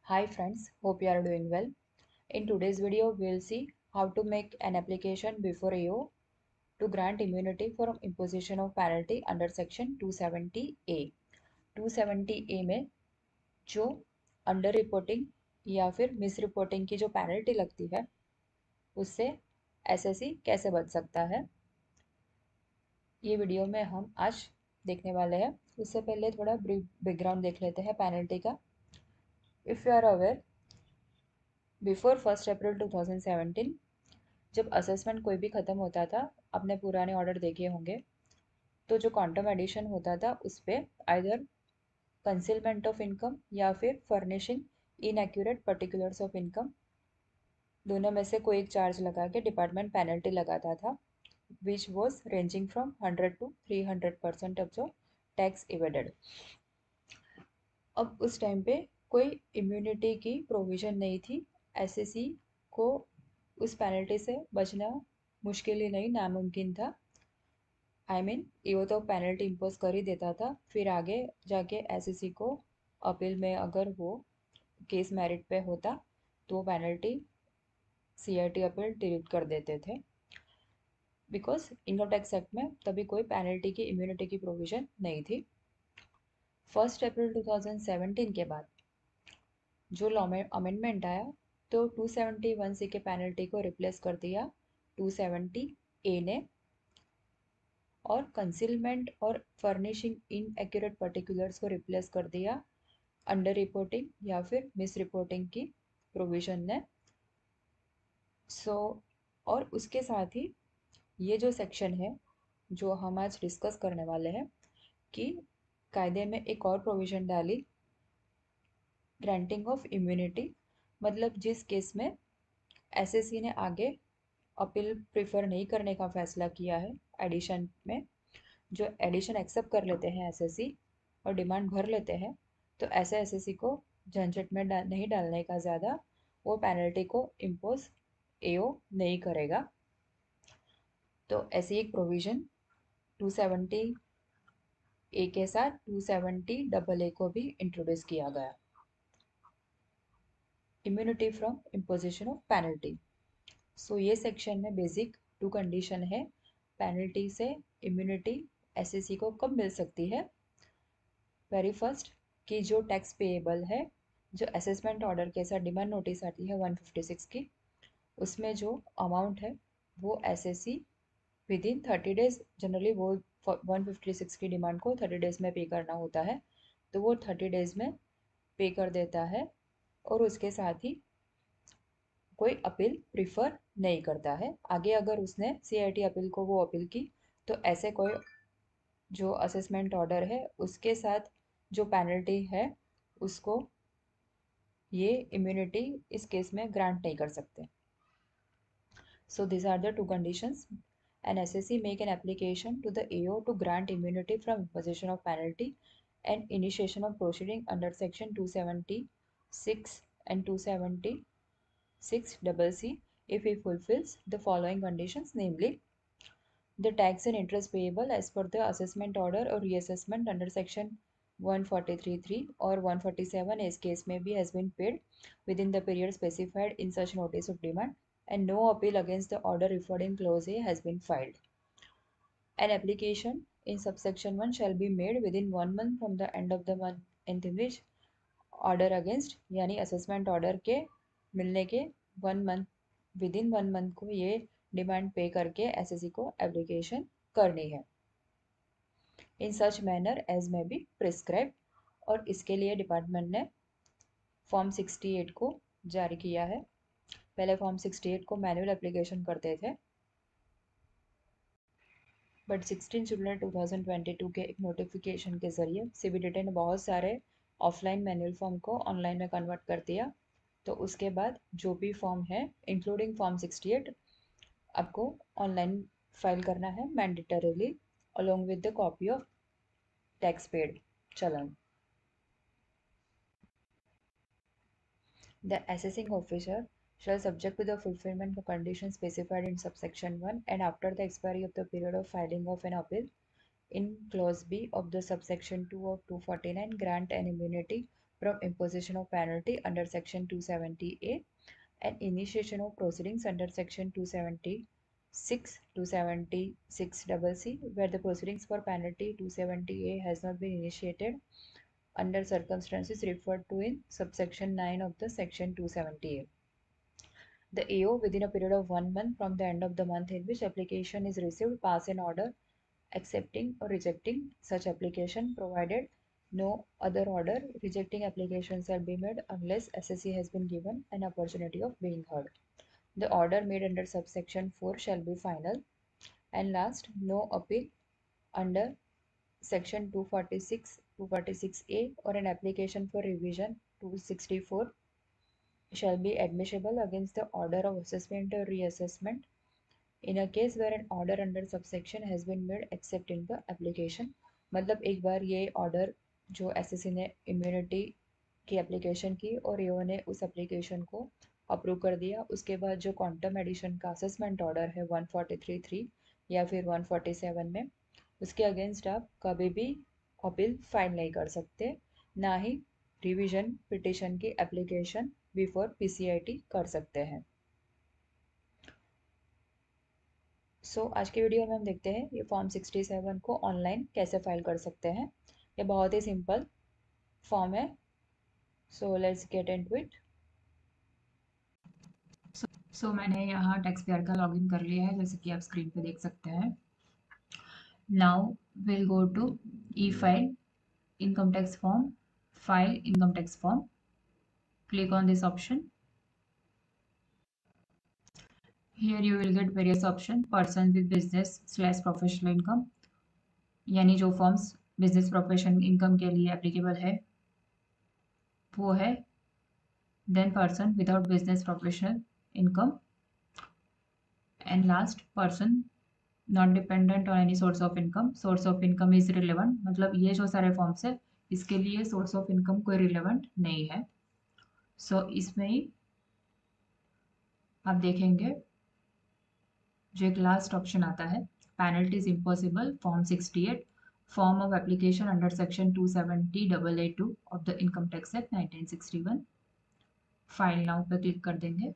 Hi friends, hope you are doing well. In today's video, we'll see how to make an application before AO to grant immunity from imposition of penalty under section 270A. 270A में जो under reporting या फिर miss reporting की जो penalty लगती है उससे SSC कैसे बच सकता है, ये वीडियो में हम आज देखने वाले हैं। उससे पहले थोड़ा ब्रीफ बैकग्राउंड देख लेते हैं पेनल्टी का। If you are aware, before 1 April 2017 जब असेसमेंट कोई भी ख़त्म होता था, आपने पुराने ऑर्डर देखे होंगे, तो जो क्वांटम एडिशन होता था उस पर आइदर कंसीलमेंट ऑफ इनकम या फिर furnishing inaccurate particulars of income, दोनों में से कोई एक चार्ज लगा के डिपार्टमेंट पेनल्टी लगाता था, which was ranging from 100 to 300% of जो टैक्स इवेडेड। अब उस टाइम पे कोई इम्यूनिटी की प्रोविज़न नहीं थी। एसएससी को उस पेनल्टी से बचना मुश्किल ही नहीं, नामुमकिन था। ईओ तो पेनल्टी इम्पोज कर ही देता था, फिर आगे जाके एसएससी को अपील में अगर वो केस मेरिट पे होता तो पेनल्टी सीआईटी अपील डिलीट कर देते थे, बिकॉज इनकम टैक्स एक्ट में तभी कोई पेनल्टी की इम्यूनिटी की प्रोविज़न नहीं थी। 1 अप्रैल 2017 के बाद जो लॉ में अमेंडमेंट आया तो 271 के पेनल्टी को रिप्लेस कर दिया 270 ने, और कंसीलमेंट और फर्निशिंग इन एक्यूरेट पर्टिकुलर्स को रिप्लेस कर दिया अंडर रिपोर्टिंग या फिर मिस रिपोर्टिंग की प्रोविज़न ने। और उसके साथ ही ये जो सेक्शन है जो हम आज डिस्कस करने वाले हैं कि कायदे में एक और प्रोविज़न डाली, ग्रांटिंग ऑफ इम्यूनिटी। मतलब जिस केस में एसएससी ने आगे अपील प्रेफर नहीं करने का फैसला किया है, एडिशन में जो एडिशन एक्सेप्ट कर लेते हैं एसएससी और डिमांड भर लेते हैं, तो ऐसे एसएससी को झंझट में नहीं डालने का ज़्यादा, वो पेनल्टी को इम्पोज एओ नहीं करेगा। तो ऐसी एक प्रोविज़न 270 ए के साथ 270 डबल ए को भी इंट्रोड्यूस किया गया। Immunity from imposition of penalty. So ये सेक्शन में बेसिक 2 कंडीशन है पेनल्टी से इम्यूनिटी एसएससी को कब मिल सकती है। वेरी फर्स्ट कि जो टैक्स पेएबल है, जो असेसमेंट ऑर्डर के साथ डिमांड नोटिस आती है 156 की, उसमें जो अमाउंट है वो SSC with in 30 days, generally वो 156 की डिमांड को 30 डेज में पे करना होता है, तो वो 30 डेज में पे कर देता है। और उसके साथ ही कोई अपील प्रिफर नहीं करता है। आगे अगर उसने सीआईटी अपील को वो अपील की तो ऐसे कोई जो असेसमेंट ऑर्डर है उसके साथ जो पेनल्टी है उसको ये इम्यूनिटी इस केस में ग्रांट नहीं कर सकते। So these are the 2 conditions. An SSC make an application to the AO to grant immunity from imposition of penalty and initiation of proceeding under section 276 and 276 CC if he fulfills the following conditions, namely the tax and interest payable as per the assessment order or reassessment under section 143(3) or 147 as case may be has been paid within the period specified in such notice of demand, and no appeal against the order referred in clause A has been filed. An application in subsection 1 shall be made within 1 month from the end of the month in which order against यानी assessment order के मिलने के 1 month, with in 1 month को ये demand पे करके SSC को application करनी है इन सच मैनर एज में बी प्रिस्क्राइब। और इसके लिए डिपार्टमेंट ने फॉर्म 68 को जारी किया है। पहले फॉर्म 68 को मैनुअल एप्लीकेशन करते थे, बट 16 जुलाई 2022 के एक नोटिफिकेशन के ज़रिए सीबीडीटी ने बहुत सारे ऑफलाइन मैनुअल फॉर्म को ऑनलाइन में कन्वर्ट कर दिया। तो उसके बाद जो भी फॉर्म है इंक्लूडिंग फॉर्म 68 आपको ऑनलाइन फाइल करना है mandatorily along with the copy of tax paid challan. The assessing officer shall, subject to the fulfillment of conditions specified in subsection 1 and after the expiry of the period of filing of an appeal in clause B of the subsection 2 of 249, grant an immunity from imposition of penalty under section 270A and initiation of proceedings under section 276 276 where the proceedings for penalty 270A has not been initiated under circumstances referred to in subsection 9 of the section 270A. The AO within a period of 1 month from the end of the month in which application is received pass an order accepting or rejecting such application, provided no other order rejecting application shall be made unless SSC has been given an opportunity of being heard. The order made under subsection 4 shall be final. And last, no appeal under section 246, 246A or an application for revision 264 shall be admissible against the order of assessment or reassessment in a case where an order under subsection has been made except in the application. मतलब एक बार ये order जो SSC ने immunity की application की और एओ ने उस एप्लीकेशन को अप्रूव कर दिया, उसके बाद जो क्वांटम एडिशन का असेसमेंट ऑर्डर है 143(3) या फिर 147 में, उसके अगेंस्ट आप कभी भी अपील फाइल नहीं कर सकते, ना ही रिवीजन पिटिशन की एप्लीकेशन बिफोर पीसीआईटी कर सकते हैं। आज की वीडियो में हम देखते हैं ये फॉर्म 67 को ऑनलाइन कैसे फाइल कर सकते हैं। ये बहुत ही सिंपल फॉर्म है। So let's get into it. मैंने यहाँ टैक्सपेयर का लॉगिन कर लिया है, जैसे कि आप स्क्रीन पे देख सकते हैं। Now will go to e file income tax form, file income tax form, click on this option. Here you will get various options, person with business/professional income, यानी जो फॉर्म्स बिजनेस प्रोफेशन इनकम के लिए applicable है वो है। Then person without business professional income and last person not dependent on any source of income. Source of income is relevant, मतलब ये जो सारे फॉर्म्स है इसके लिए सोर्स ऑफ इनकम कोई रिलेवेंट नहीं है। इसमें ही आप देखेंगे जो एक लास्ट ऑप्शन आता है, penalties impossible form 68, form of application under section 270(8)(2) of the income tax act 1961। File now पे क्लिक कर देंगे।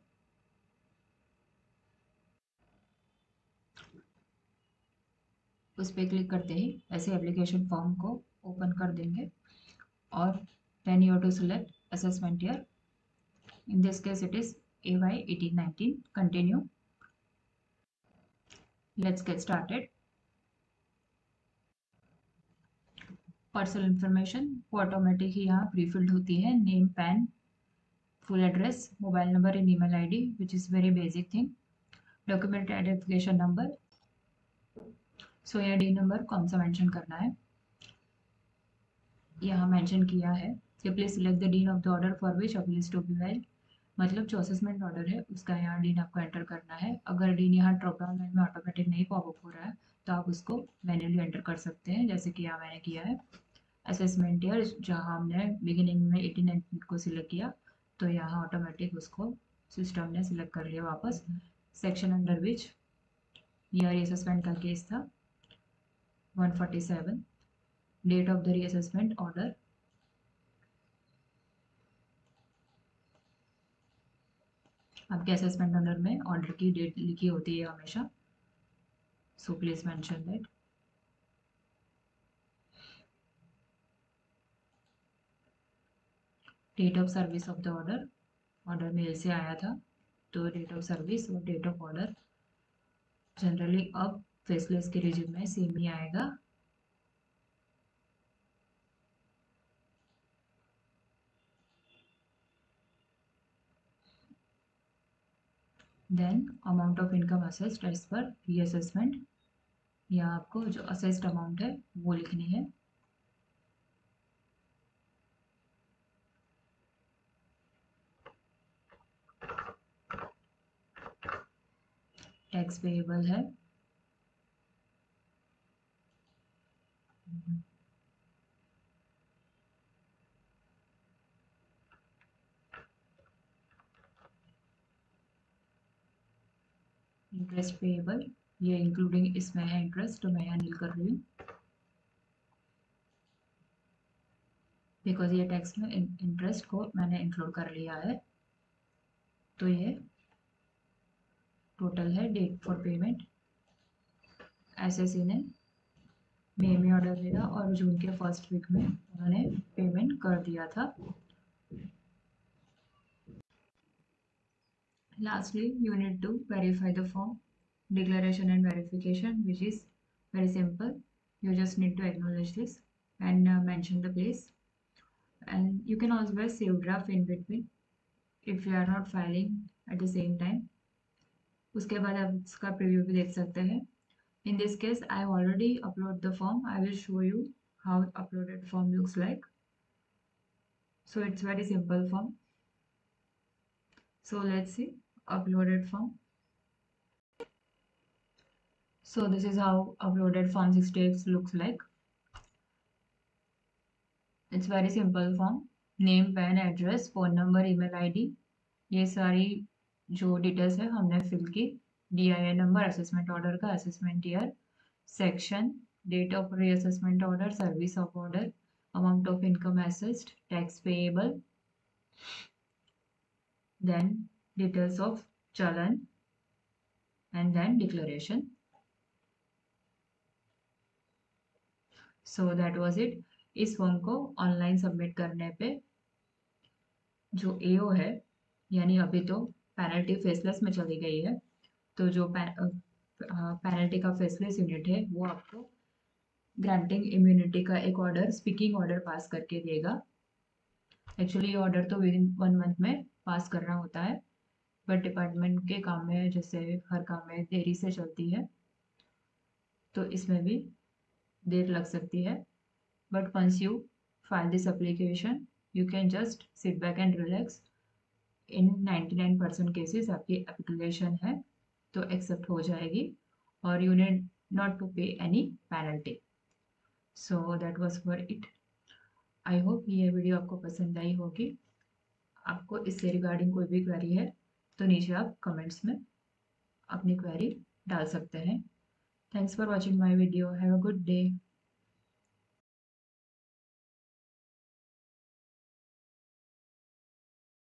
उस पर क्लिक करते ही ऐसे एप्लीकेशन फॉर्म को ओपन कर देंगे और then you have to select assessment year. In this case it is AY 1819। Continue. Let's get started. Personal information वो ऑटोमेटिक ही यहाँ प्रीफिल्ड होती है, name, PAN, full address, mobile number and email ID which is very basic thing, document identification number. यहाँ D number कौन सा mention करना है यहाँ मेंशन किया है कि please select the DIN of the order for which appeal is to be filed, मतलब जो असेसमेंट ऑर्डर है उसका यहाँ डीन आपको एंटर करना है। अगर डीन यहाँ ड्रॉप डाउन लाइन में ऑटोमेटिक नहीं पॉपअप हो रहा है तो आप उसको मैन्युअली एंटर कर सकते हैं, जैसे कि यहाँ मैंने किया है। असेसमेंट ईयर जहाँ हमने बिगिनिंग में 1819 को सिलेक्ट किया तो यहाँ ऑटोमेटिक उसको सिस्टम ने सिलेक्ट कर लिया वापस। Section under which year assessment का केस था 147, date of the reassessment order, आपके असेसमेंट ऑर्डर में ऑर्डर की डेट लिखी होती है हमेशा, so please mention that. Date of service of the order, order mail से आया था तो डेट ऑफ सर्विस और डेट ऑफ ऑर्डर जनरली अब फेसलेस के रिजिम में सेम ही आएगा। Then amount of income assessed as per reassessment, यहाँ आपको जो असेस्ड अमाउंट है वो लिखनी है। टैक्स पेएबल है, इंटरेस्ट पेएबल, ये इंक्लूडिंग इसमें है इंटरेस्ट तो मैं यहाँ नील कर रही हूँ। बिकॉज ये टेक्स्ट में इंटरेस्ट को मैंने इंक्लूड कर लिया है। तो ये टोटल है डेट फॉर पेमेंट। एसएससी ने मई में ऑर्डर दिया और जून के फर्स्ट वीक में उन्होंने पेमेंट कर दिया था। Lastly, you need to verify the form, declaration and verification, which is very simple. You just need to acknowledge this and mention the place. And you can always save draft in between if you are not filing at the same time. उसके बाद आप इसका preview भी देख सकते हैं। In this case, I have already uploaded the form. I will show you how uploaded form looks like. So it's very simple form. So let's see uploaded form. So this is how uploaded form 68 looks like. It's very simple form. Name, PAN, address, phone number, email ID, ये सारी जो details है हमने fill की। DIN number, assessment order का, assessment year, section, date of reassessment order, service of order, amount of income assessed, tax payable, then details of challan and then declaration. So that was it. इस form को online submit करने पे जो AO है, यानी अभी तो पेनल्टी फेसलेस में चली गई है, तो जो पेनल्टी का फेसलेस यूनिट है वो आपको ग्रांटिंग इम्यूनिटी का एक ऑर्डर, स्पीकिंग ऑर्डर पास करके देगा। एक्चुअली ये ऑर्डर तो विद इन 1 मंथ में पास करना होता है, बट डिपार्टमेंट के काम में जैसे हर काम में देरी से चलती है, तो इसमें भी देर लग सकती है। But once you file this application, you can just sit back and relax. In 99% cases आपकी एप्लीकेशन है तो एक्सेप्ट हो जाएगी और you need not to pay any penalty. So that was for it. I hope ये video आपको पसंद आई होगी। आपको इससे रिगार्डिंग कोई भी क्वेरी है तो नीचे आप कमेंट्स में अपनी क्वेरी डाल सकते हैं। Thanks for watching my video. Have a good day.